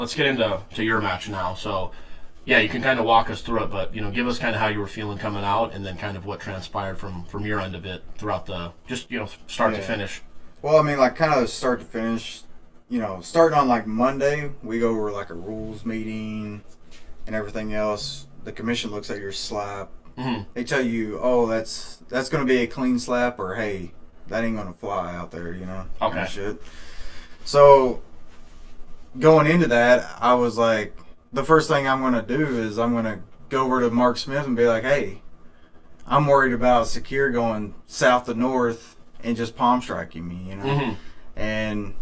let's get into your match now. So, yeah, you can kind of walk us through it, but give us kind of how you were feeling coming out, and then kind of what transpired from your end of it throughout the start to finish. Well, I mean, like kind of start to finish. Starting on like Monday, we go over like a rules meeting and everything else. The commission looks at your slap. Mm-hmm. They tell you, oh, that's going to be a clean slap, or hey, that ain't going to fly out there, Okay. Kind of shit. So going into that, I was like, the first thing I'm going to do is I'm going to go over to Mark Smith and be like, hey, I'm worried about Zakir going south to north and just palm striking me, Mm-hmm. And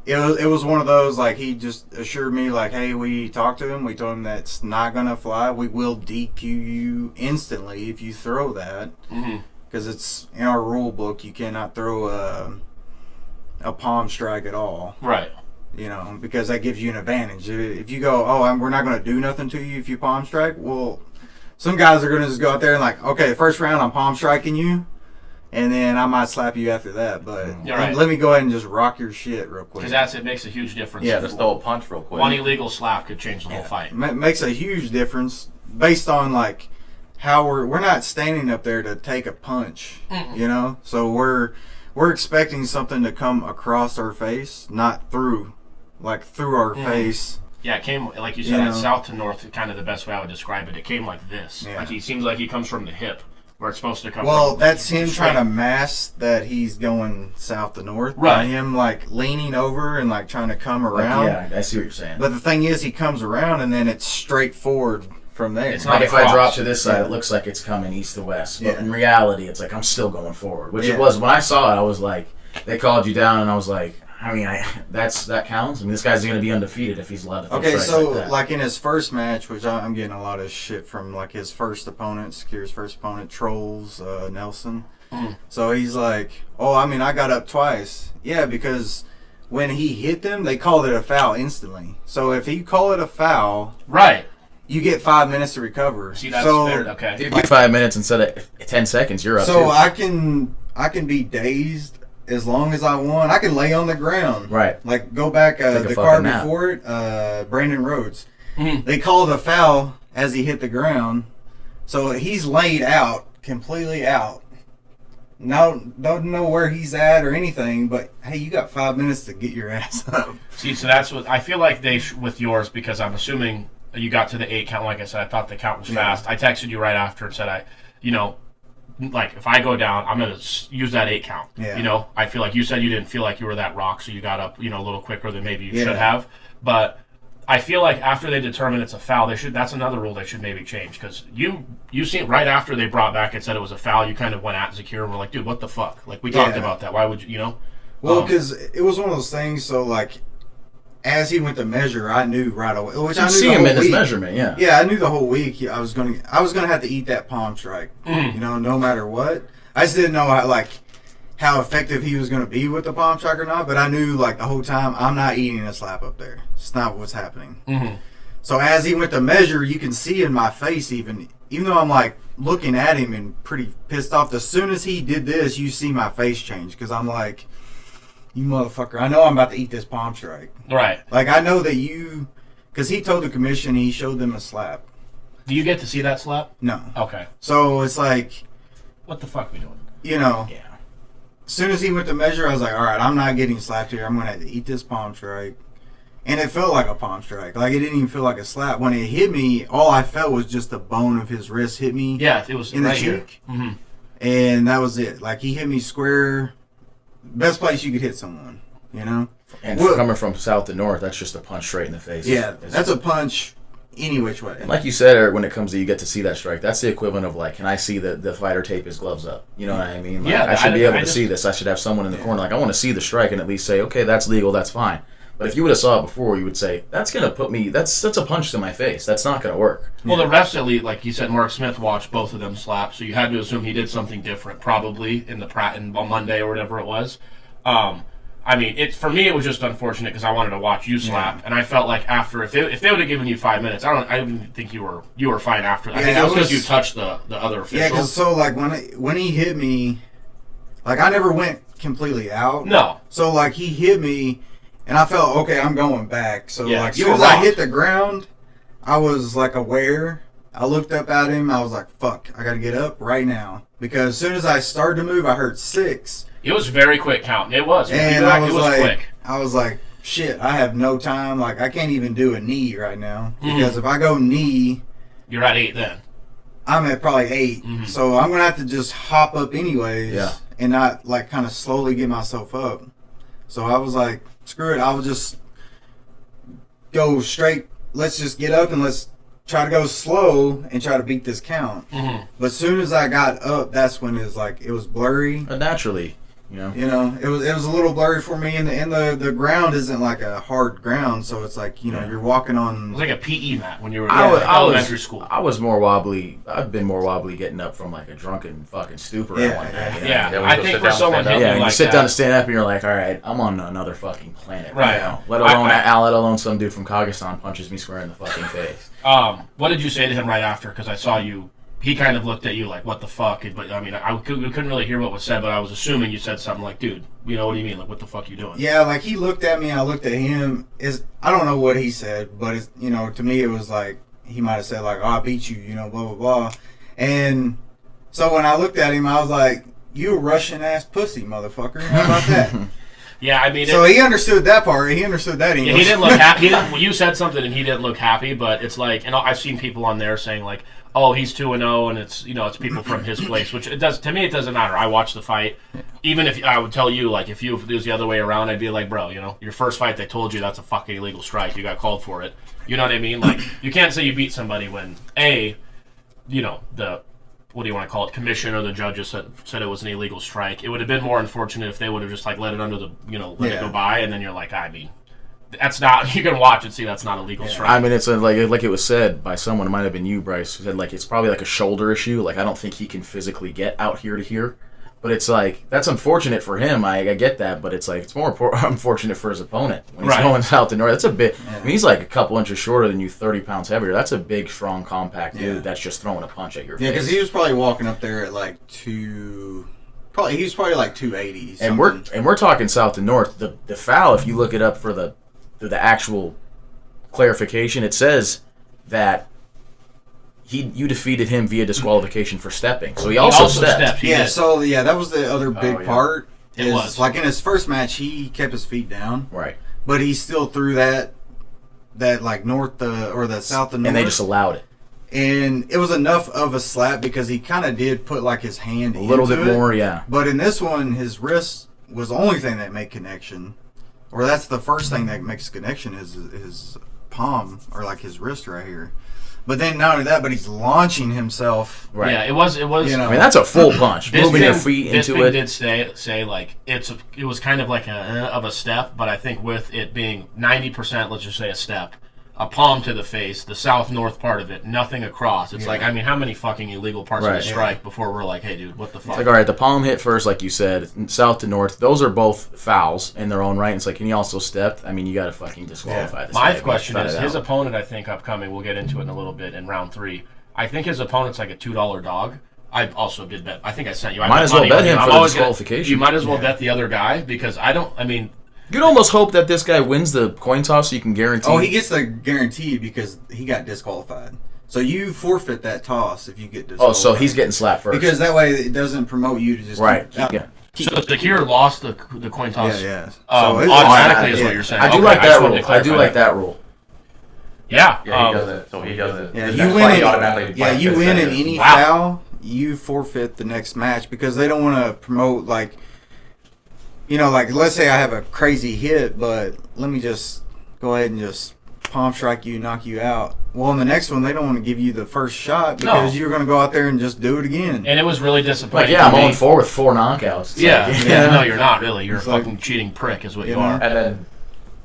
it was one of those, like, he just assured me, like, hey, we talked to him. We told him that's not going to fly. We will DQ you instantly if you throw that. Because it's in our rule book, you cannot throw a palm strike at all. Right. Because that gives you an advantage. If you go, we're not going to do nothing to you if you palm strike, well, some guys are going to just go out there and like, okay, the first round I'm palm striking you, and then I might slap you after that. But let me go ahead and just rock your shit real quick. Because it makes a huge difference. Yeah, just throw a punch real quick. One illegal slap could change the whole fight. Makes a huge difference based on like how we're not standing up there to take a punch, So we're expecting something to come across our face, not through our face. Yeah, it came, like you said, south to north, kind of the best way I would describe it. It came like this. Yeah. Like, he seems like he comes from the hip, where it's supposed to come from. Well, that's him trying to mask that he's going south to north. Right. By him, like, leaning over and, like, trying to come around. Yeah, I see what you're saying. But the thing is, he comes around, and then it's straight forward from there. It's like not if I drop to this side, it looks like it's coming east to west. But in reality, it's like I'm still going forward. Which it was. When I saw it, I was like, they called you down, and I was like, I mean, that counts. I mean, this guy's going to be undefeated if he's allowed to throw strikes so like that. in his first match, which I'm getting a lot of shit from, like, his first opponent, Zakir's first opponent, Trolls Nelson. So he's like, I got up twice. Yeah, because when he hit them, they called it a foul instantly. So if you call it a foul, right, you get 5 minutes to recover. See, that's fair. Okay. If you get 5 minutes instead of 10 seconds, you're up. So too. I can be dazed as long as I want. I can lay on the ground. Right. Like, go back the card before it, Brandon Rhodes. They called a foul as he hit the ground. So he's laid out, completely out. Don't know where he's at or anything, but hey, you got 5 minutes to get your ass up. See, so that's what I feel like with yours, because I'm assuming you got to the 8 count. Like I said, I thought the count was fast. I texted you right after and said, like, if I go down, I'm going to use that 8 count. Yeah. I feel like you said you didn't feel like you were that rock, so you got up, a little quicker than maybe you should have. But I feel like after they determine it's a foul, that's another rule they should maybe change. Because you seen right after they brought back and said it was a foul, you kind of went at Zakir and were like, dude, what the fuck? Like, we talked about that. Why would you, Well, because it was one of those things, so, like, as he went to measure, I knew right away. Which I knew see him in his measurement, Yeah, I knew the whole week I was gonna have to eat that palm strike. No matter what. I just didn't know how effective he was gonna be with the palm strike or not. But I knew, like, the whole time, I'm not eating a slap up there. It's not what's happening. So as he went to measure, you can see in my face, even though I'm like looking at him and pretty pissed off. As soon as he did this, you see my face change because I'm like, you motherfucker, I know I'm about to eat this palm strike. Right. Like, I know that because he told the commission he showed them a slap. Do you get to see that slap? No. Okay. So it's like, what the fuck we doing? Yeah. As soon as he went to measure, I was like, all right, I'm not getting slapped here. I'm going to have to eat this palm strike. And it felt like a palm strike. Like, it didn't even feel like a slap. When it hit me, all I felt was just the bone of his wrist hit me. Yeah, it was in right the cheek. Here. And that was it. Like, he hit me square. Best place you could hit someone, And coming from south to north, that's just a punch straight in the face. Yeah, that's a punch any which way. And like you said, Eric, when it comes to you get to see that strike, that's the equivalent of, like, can I see the fighter tape his gloves up? You know what I mean? Like, I should be able to see this. I should have someone in the corner. Like, I want to see the strike and at least say, okay, that's legal, that's fine. But if you would have saw it before, you would say, that's going to put me, that's a punch to my face. That's not going to work. Well, the refs, at least, like you said, Mark Smith watched both of them slap, so you had to assume he did something different, probably, on Monday or whatever it was. I mean, for me, it was just unfortunate because I wanted to watch you slap, and I felt like after, if they would have given you 5 minutes, I didn't think you were fine after that. I think it was because you touched the other official. Yeah, because like when he hit me, like, I never went completely out. No. So, like, he hit me, And I felt, okay, I'm going back. So, Yeah, like, as soon as I hit the ground, I was, like, aware. I looked up at him. I was like, fuck, I got to get up right now. Because as soon as I started to move, I heard 6. It was very quick count. It was. And it was quick. I was like, shit, I have no time. Like, I can't even do a knee right now. Because if I go knee... You're at 8 then. I'm at probably 8. Mm-hmm. So I'm going to have to just hop up anyways. Yeah. And not, like, kind of slowly get myself up. So I was like, screw it. I'll just go straight. Let's just get up and let's try to go slow and try to beat this count. Mm-hmm. But as soon as I got up, that's when it was blurry. Naturally. You know, it was a little blurry for me, and the ground isn't like a hard ground, so it's like you're walking on. It was like a PE mat when you were in elementary school. I was more wobbly. I've been more wobbly getting up from like a drunken fucking stupor. I think for someone hitting you like you sit down to stand up, and you're like, all right, I'm on another fucking planet right now. Let alone some dude from Kazakhstan punches me square in the fucking face. What did you say to him right after? Because I saw you. He kind of looked at you like, what the fuck? But, I mean, we couldn't really hear what was said, but I was assuming you said something like, dude, what do you mean? Like, what the fuck you doing? Yeah, like, he looked at me, and I looked at him. I don't know what he said, but, to me, it was like, he might have said, like, oh, I beat you, blah, blah, blah. And so when I looked at him, I was like, you a Russian-ass pussy, motherfucker. How about that? Yeah, I mean... So he understood that part. He understood that English. Yeah, he didn't look happy. You said something, and he didn't look happy, but it's like... And I've seen people on there saying, like, oh, he's 2-0, and it's it's people from his place, which it does. To me, it doesn't matter. I watched the fight. Even if I would tell you, like, if it was the other way around, I'd be like, bro, your first fight, they told you that's a fucking illegal strike. You got called for it. You know what I mean? Like, you can't say you beat somebody when, the... What do you want to call it? Commission or the judges said it was an illegal strike. It would have been more unfortunate if they would have just like let it under the let it go by, and then you're like, I mean, that's not. You can watch and see that's not a legal strike. I mean, it's like it was said by someone. It might have been you, Brice, who said like it's probably like a shoulder issue. Like I don't think he can physically get out here to here. But it's like that's unfortunate for him. I get that, but it's like it's more unfortunate for his opponent when he's going south to north. That's a bit. I mean, he's like a couple inches shorter than you, 30 pounds heavier. That's a big, strong, compact dude that's just throwing a punch at your face. Yeah, because he was probably walking up there at like he was probably like 280. And we're talking south to north. The foul, if you look it up for the actual clarification, it says that. You defeated him via disqualification for stepping, so he also stepped. That was the other big part. It was like in his first match, he kept his feet down, right? But he still threw that like north or the south to north, and they just allowed it. And it was enough of a slap because he kind of did put like his hand a little bit more, yeah. But in this one, his wrist was the only thing that made connection, or that's the first thing that makes connection is his palm or like his wrist right here. But then not only that, but he's launching himself. Right. Yeah, it was. I mean, that's a full punch. Moving your feet into it. Did say like it was kind of like a step, but I think with it being 90%, let's just say a step, a palm to the face, the south-north part of it, nothing across. It's like, I mean, how many fucking illegal parts of the strike before we're like, hey, dude, what the fuck? It's like, all right, the palm hit first, like you said, south to north. Those are both fouls in their own right. It's like, can you also step? I mean, you got to fucking disqualify this. My question is, his opponent, I think, upcoming, we'll get into it in a little bit in round 3. I think his opponent's like a $2 dog. I also did bet. I think I sent you. Might as well bet him for the disqualification. You might as well bet the other guy because you'd almost hope that this guy wins the coin toss so you can guarantee. Oh, he gets the guarantee because he got disqualified. So you forfeit that toss if you get disqualified. Oh, so he's getting slapped first. Because that way it doesn't promote you to just... Right. So Zakir lost the coin toss. Yeah. Automatically is what you're saying. I do like that rule. I do like that rule. Yeah. Yeah, he does it. So he does it. Yeah, you win in any foul, you forfeit the next match because they don't want to promote like... like let's say I have a crazy hit, but let me just go ahead and just palm strike you, knock you out. Well, in the next one, they don't want to give you the first shot because you're going to go out there and just do it again. And it was really disappointing. I'm on 4 with 4 knockouts. No, you're not really. You're a fucking cheating prick is what you are. And then,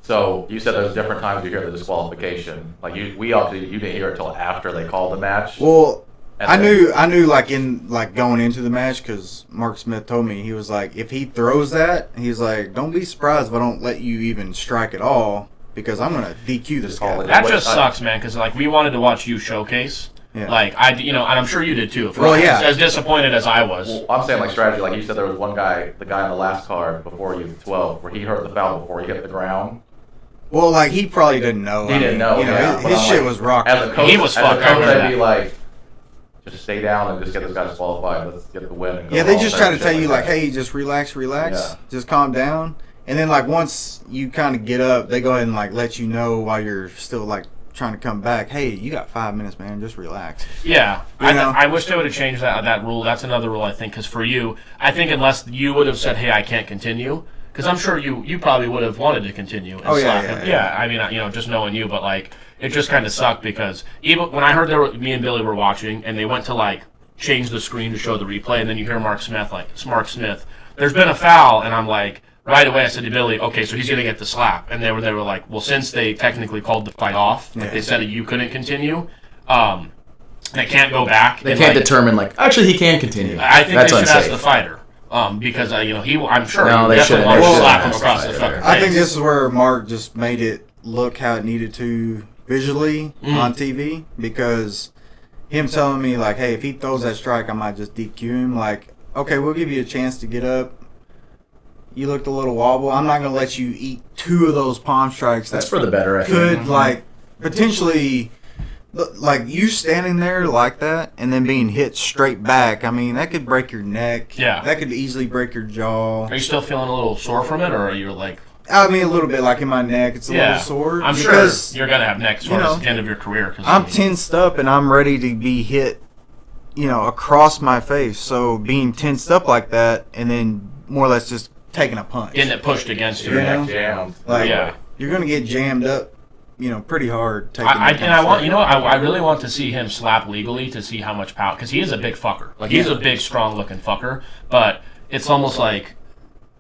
so you said there's different times you hear the disqualification. Like you didn't hear it until after they called the match. Well, I knew like going into the match because Mark Smith told me, he was like, if he throws that, he's like, don't be surprised if I don't let you even strike at all because I'm gonna DQ this guy. That just sucks, man. Because like we wanted to watch you showcase. Yeah. Like and I'm sure you did too. As disappointed as I was. Well, I'm saying like strategy. Like you said, there was one guy, the guy on the last card before you 12, where he hurt the foul before he hit the ground. Well, like, he probably didn't know. He didn't know. You know, yeah. his shit was rock. As a coach, He was fucked. I'd be like, just stay down and just get this guy disqualified. Let's get the win. And go Yeah, they home just try to tell you, that. hey, just relax, Yeah. just calm down. And then, like, once you kind of get up, they go ahead and, like, let you know while you're still, like, trying to come back, hey, you got 5 minutes, man, just relax. Yeah, You know? I wish they would have changed that rule. That's another rule, I think, because for you, I think unless you would have said, hey, I can't continue, because I'm sure you probably would have wanted to continue. And slap him. Yeah, I mean, just knowing you, but, like, it just kind of sucked because even when I heard me and Billy were watching, and they went to, like, change the screen to show the replay, and then you hear Mark Smith, there's been a foul, and I'm like, right away I said to Billy, okay, so he's going to get the slap. And they were like, well, since they technically called the fight off, like they said that you couldn't continue, they can't go back. They can't determine, like, actually he can continue. I think That's they should unsafe. ask the fighter. Because, I'm sure No, he they definitely shouldn't. wanted to They slap him shouldn't across ask the the fucking fighter. I think face. this is where Mark just made it look how it needed to visually on TV, because him telling me, like, hey, if he throws that strike, I might just DQ him. Like, okay, we'll give you a chance to get up. You looked a little wobble. I'm not going to let you eat 2 of those palm strikes. That's for the better, I think. Could, like, potentially, like, you standing there like that and then being hit straight back, I mean, that could break your neck. Yeah. That could easily break your jaw. Are you still feeling a little sore from it, or are you like... I mean, a little bit, like in my neck. It's a little sore. I'm sure you're going to have neck sores at the end of your career. Cause I'm tensed up and I'm ready to be hit, across my face. So being tensed up like that and then more or less just taking a punch. getting it pushed against you. You know? Jammed. Like, Yeah. you're going to get jammed up, pretty hard. I really want to see him slap legally to see how much power, because he is a big fucker. Like, he's a big, strong-looking fucker, but it's almost like,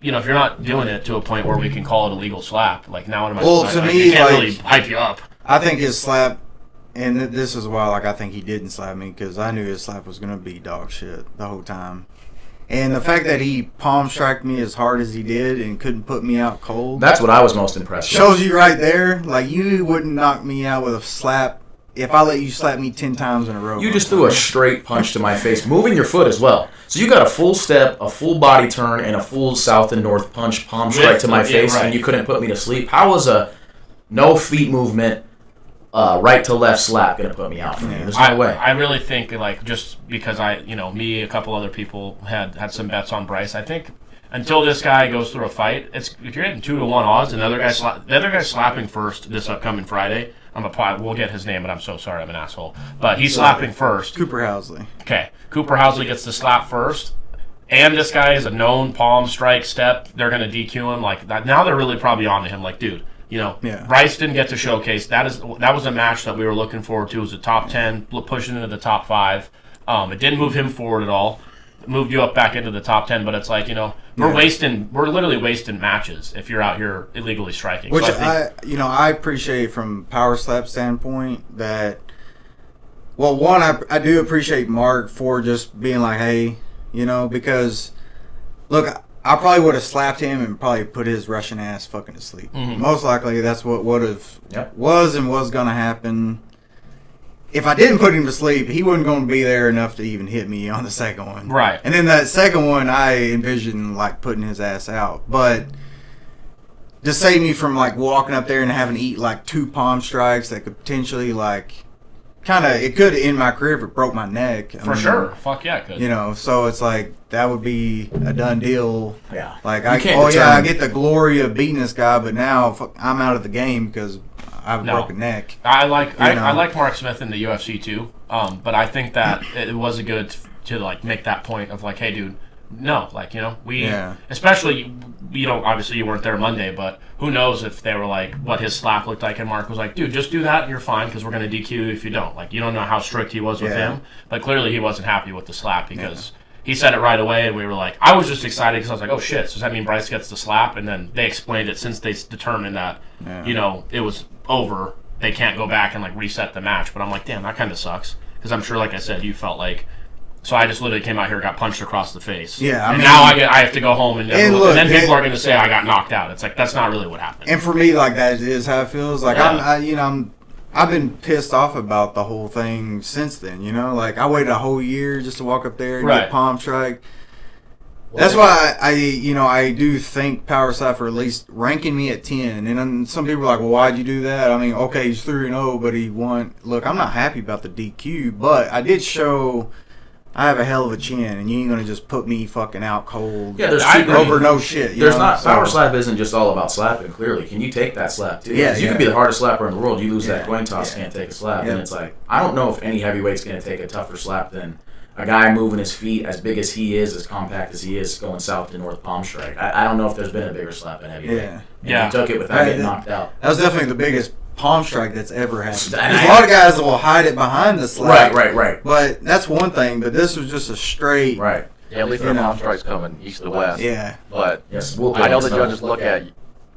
if you're not doing it to a point where we can call it a legal slap, like, now what am I supposed to like, me, you can't like, really hype you up. I think his slap, and this is why, like, I think he didn't slap me, because I knew his slap was going to be dog shit the whole time. And the fact that he palm struck me as hard as he did and couldn't put me out cold. That's what I was most impressed with. Shows you right there, like, you wouldn't knock me out with a slap if I let you slap me 10 times in a row. You just threw a straight punch to my face, moving your foot as well. So you got a full step, a full body turn, and a full south and north punch, palm strike to my face, and you couldn't put me to sleep. How was a no feet movement, right to left slap going to put me out for me? There's no way. I really think, like, just because me, a couple other people had some bets on Brice. I think until this guy goes through a fight, if you're getting 2-1 odds, and the other guy's slapping first this upcoming Friday. We'll get his name, but I'm so sorry, I'm an asshole. But he's slapping first. Cooper Housley. Okay, Cooper Housley gets the slap first, and this guy is a known palm strike step. They're going to DQ him like that. Now they're really probably on to him. Like, dude, Brice didn't get to showcase. That was a match that we were looking forward to. It was a top 10, pushing into the top 5. It didn't move him forward at all. It moved you up back into the top 10, but it's like, we're literally wasting matches if you're out here illegally striking. Which so I appreciate from power slap standpoint that, well, one, I do appreciate Mark for just being like, hey, because, look, I probably would have slapped him and probably put his Russian ass fucking to sleep. Mm-hmm. Most likely that's what would have was going to happen. If I didn't put him to sleep, he wasn't going to be there enough to even hit me on the second one. Right. And then that second one, I envisioned, like, putting his ass out. But to save me from, like, walking up there and having to eat, like, 2 palm strikes that could potentially, like, it could end my career if it broke my neck. For sure. Fuck yeah, it could. So it's like, that would be a done deal. Yeah. Like, I get the glory of beating this guy, but now I'm out of the game because I have a broken neck. I like Mark Smith in the UFC too, but I think that it was a good to like make that point of like, hey, dude, no, like especially obviously you weren't there Monday, but who knows if they were like what his slap looked like, and Mark was like, dude, just do that and you're fine because we're gonna DQ you if you don't. Like, you don't know how strict he was with him, but clearly he wasn't happy with the slap because. He said it right away, and we were like, I was just excited because I was like, oh shit, so does that mean Brice gets the slap? And then they explained it since they determined that, it was over, they can't go back and like reset the match. But I'm like, damn, that kind of sucks. Because I'm sure, like I said, you felt like, so I just literally came out here, got punched across the face. Yeah, and now I have to go home, and then people are going to say I got knocked out. It's like, that's not really what happened. And for me, like, that is how it feels. Like, I've been pissed off about the whole thing since then, Like, I waited a whole year just to walk up there and get palm strike. That's why I do think Power Slap for at least ranking me at 10. And then some people are like, well, why'd you do that? I mean, okay, he's 3-0, but he won. Look, I'm not happy about the DQ, but I did show I have a hell of a chin, and you ain't going to just put me fucking out cold over no shit. Power Slap isn't just all about slapping, clearly. Can you take that slap, too? Yeah, you could be the hardest slapper in the world. You lose that coin toss, can't take a slap. And it's like, I don't know if any heavyweight's going to take a tougher slap than a guy moving his feet as big as he is, as compact as he is, going south to north palm strike. I don't know if there's been a bigger slap in heavyweight. Yeah. He took it without getting knocked out. That was definitely the biggest palm strike that's ever happened. There's a lot of guys that will hide it behind the slap. Right. But that's one thing. But this was just a straight. Right. Yeah, at least the palm strike's coming east to west. Yeah. But I know the judges look at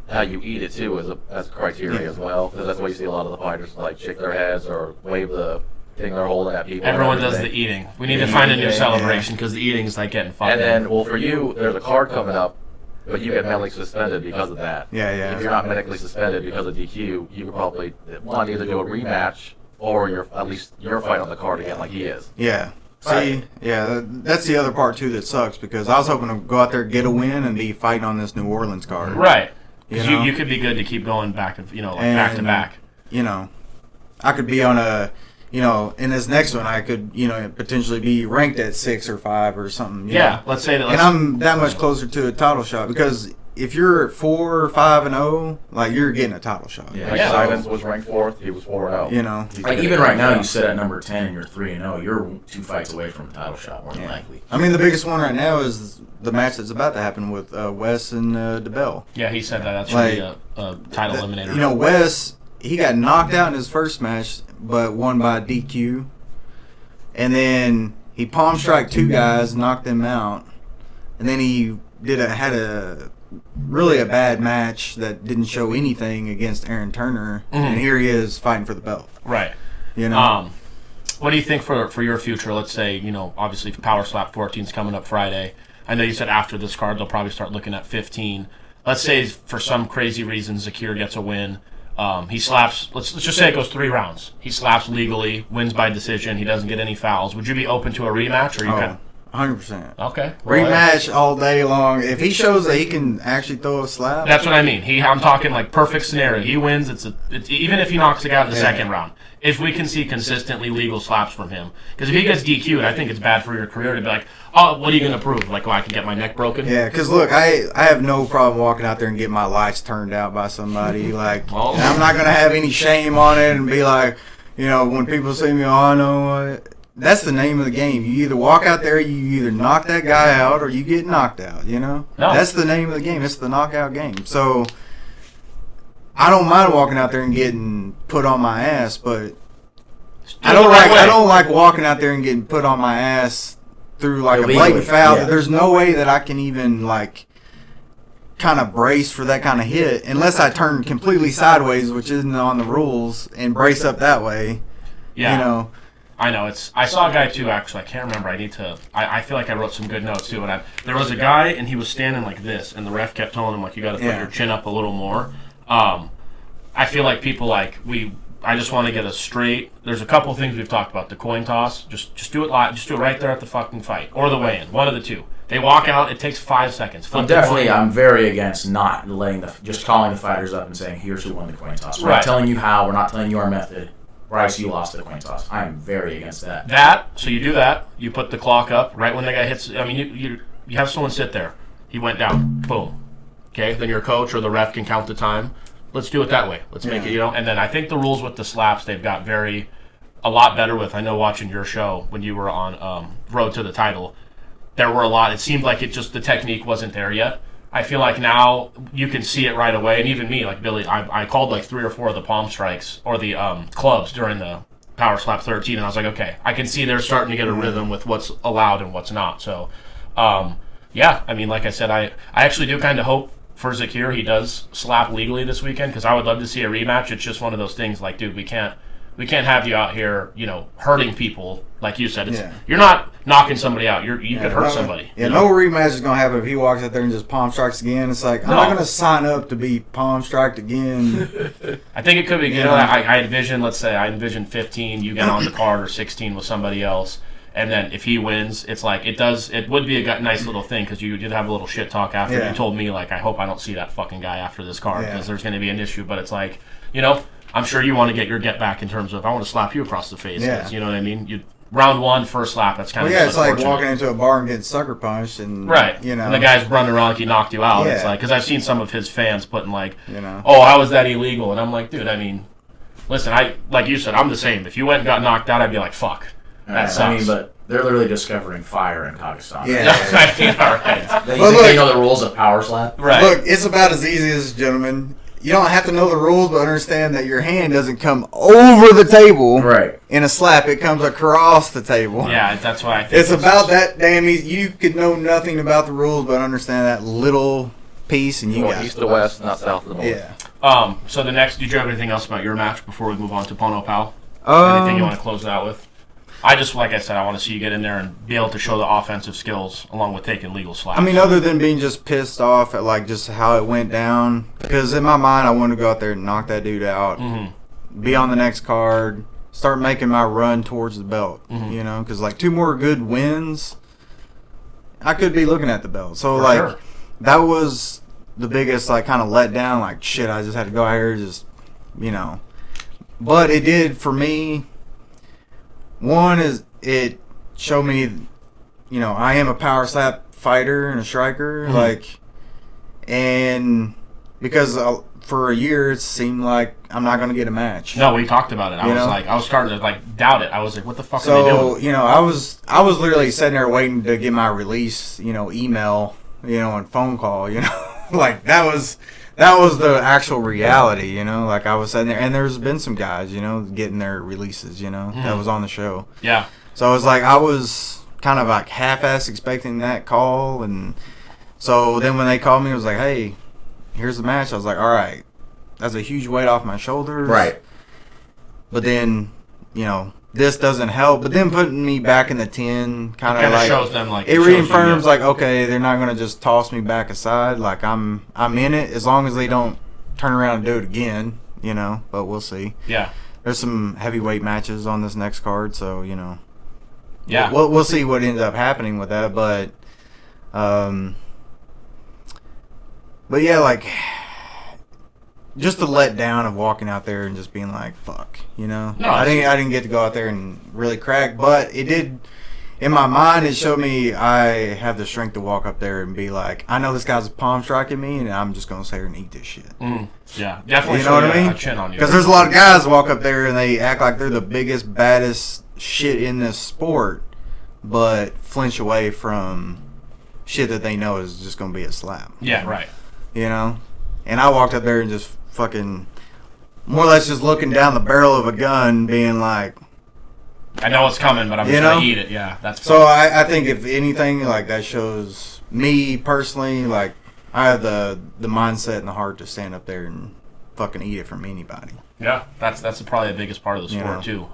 how you eat it too as a criteria as well, because that's why you see a lot of the fighters like shake their heads or wave the thing they're holding at people. Everyone does the eating. We need to find a new celebration because the eating's like getting fucked. And then, well, for you, there's a card coming up, but you get medically suspended because of that. Yeah. If you're not medically suspended because of DQ, you could probably either do a rematch or at least you're fighting on the card again like he is. Yeah. See, that's the other part too that sucks because I was hoping to go out there, get a win, and be fighting on this New Orleans card. Right. Because you could be good to keep going back and back to back. I could be on a. In this next one, I could, potentially be ranked at 6 or 5 or something. Let's say that. And I'm that much closer to a title shot because if you're 4, 5, and 0, like you're getting a title shot. Yeah. Simons was ranked 4th. He was 4-0. Like even right now, you sit at number 10 and you're 3-0. You're 2 fights away from a title shot, more than likely. I mean, the biggest one right now is the match that's about to happen with Wes and DeBell. Yeah, he said that. That's really a title eliminator. Wes, he got knocked out in his first match, but won by DQ. And then he palm striked 2 guys, knocked them out. And then he had a really a bad match that didn't show anything against Aaron Turner. And here he is fighting for the belt. Right. What do you think for your future? Let's say, obviously Power Slap 14 is coming up Friday. I know you said after this card they'll probably start looking at 15. Let's say for some crazy reason Zakir gets a win. He slaps, let's just say it goes 3 rounds. He slaps legally, wins by decision, he doesn't get any fouls. Would you be open to a rematch? Or you 100%. Okay. Rematch all day long. If he shows that he can actually throw a slap. That's what I mean. I'm talking like perfect scenario. He wins, it's even if he knocks the guy out in the second round. If we can see consistently legal slaps from him. Because if he gets DQ'd, I think it's bad for your career to be like, oh, what are you going to prove? Like, I can get my neck broken? Yeah, because look, I have no problem walking out there and getting my lights turned out by somebody. Like, I'm not going to have any shame on it and be like, when people see me, no. That's the name of the game. You either walk out there, you either knock that guy out, or you get knocked out, No. That's the name of the game. It's the knockout game. So I don't mind walking out there and getting put on my ass, but I don't like walking out there and getting put on my ass through like a blatant foul. Yeah. There's no way that I can even like kind of brace for that kind of hit unless I turn completely sideways, which isn't on the rules, and brace up that way. Yeah. I know. I saw a guy too. Actually, I can't remember. I feel like I wrote some good notes too. But there was a guy and he was standing like this, and the ref kept telling him like you got to put your chin up a little more. I feel like people I just want to get a straight. There's a couple things we've talked about. The coin toss, just do it live. Just do it right there at the fucking fight or the weigh-in. One of the two. They walk out. It takes 5 seconds. I'm very against not letting just calling the fighters up and saying, "Here's who won the coin toss." We're not telling you how. We're not telling you our method. Brice, you lost the coin toss. I am very against that. So you do that. You put the clock up right when the guy hits. I mean, you have someone sit there. He went down. Boom. Okay. Then your coach or the ref can count the time. Let's do it that way. Let's make it, And then I think the rules with the slaps they've got a lot better with. I know watching your show when you were on Road to the Title, there were a lot. It seemed like the technique wasn't there yet. I feel like now you can see it right away, and even me, like Billy, I called like 3 or 4 of the palm strikes or the clubs during the Power Slap 13, and I was like, okay, I can see they're starting to get a rhythm with what's allowed and what's not. So, I mean, like I said, I actually do kind of hope for Zakir he does slap legally this weekend because I would love to see a rematch. It's just one of those things like, dude, we can't have you out here, hurting people. Like you said, you're not knocking somebody out. You could hurt somebody. Yeah, no rematch is going to happen if he walks out there and just palm strikes again. It's like, I'm not going to sign up to be palm striked again. I think it could be, I envision 15, you get on the card, or 16 with somebody else. And then if he wins, it's like it would be a nice little thing because you did have a little shit talk after. You told me like, I hope I don't see that fucking guy after this card because there's going to be an issue. But it's like, I'm sure you want to get your get back in terms of I want to slap you across the face. Yeah. You know what I mean? Round one, first slap. That's kind of it's like walking into a bar and getting sucker punched, and and the guy's running around like he knocked you out. Yeah. It's like because I've seen some of his fans putting like, oh, how is that illegal? And I'm like, dude, I mean, listen, like you said, I'm the same. If you went and got knocked out, I'd be like, fuck. That sucks. I mean, but they're literally discovering fire in Kazakhstan. Yeah. All right. They know the rules of power slap. Right. Look, it's about as easy as, gentlemen. You don't have to know the rules, but understand that your hand doesn't come over the table. Right. In a slap, it comes across the table. Yeah, that's why I think it's about that damn easy. You could know nothing about the rules, but understand that little piece, and you got east to west, not south to north. Yeah. So the next, did you have anything else about your match before we move on to Pono Pal? Anything you want to close it out with? I just, like I said, I want to see you get in there and be able to show the offensive skills along with taking legal slaps. I mean, other than being just pissed off at like just how it went down, because in my mind I wanted to go out there and knock that dude out, be on the next card, start making my run towards the belt. Because like 2 more good wins, I could be looking at the belt. So that was the biggest like kind of letdown. Like shit, I just had to go out here, just But it did for me. One is it showed me, I am a power slap fighter and a striker, and because for a year it seemed like I'm not going to get a match. No, we talked about it. I was starting to doubt it. I was like, what the fuck are they doing? So, I was literally sitting there waiting to get my release, email, and phone call, like that was the actual reality, like I was sitting there, and there's been some guys, getting their releases, that was on the show. Yeah. So it was like I was kind of like half-ass expecting that call, and so then when they called me, it was like, hey, here's the match. I was like, all right, that's a huge weight off my shoulders. Right. But then, this doesn't help. But then putting me back in the 10 kind of like shows them like it reaffirms like, okay, they're not gonna just toss me back aside. Like I'm in it as long as they don't turn around and do it again. But we'll see. Yeah. There's some heavyweight matches on this next card, so yeah, we'll see what ends up happening with that. But yeah, like. Just the letdown of walking out there and just being like, "Fuck," No, I didn't get to go out there and really crack, but it did. In my mind, it showed me I have the strength to walk up there and be like, "I know this guy's palm striking me, and I'm just gonna sit here and eat this shit." Yeah, definitely. You know what I mean? A chin on you. Because there's a lot of guys walk up there and they act like they're the biggest, baddest shit in this sport, but flinch away from shit that they know is just gonna be a slap. Yeah, right. And I walked up there and just fucking more or less just looking down the barrel of a gun being like, I know it's coming, but I'm just gonna eat it. Yeah, that's fun. So I think if anything, like that shows me personally, like I have the mindset and the heart to stand up there and fucking eat it from anybody. Yeah, that's probably the biggest part of the sport too.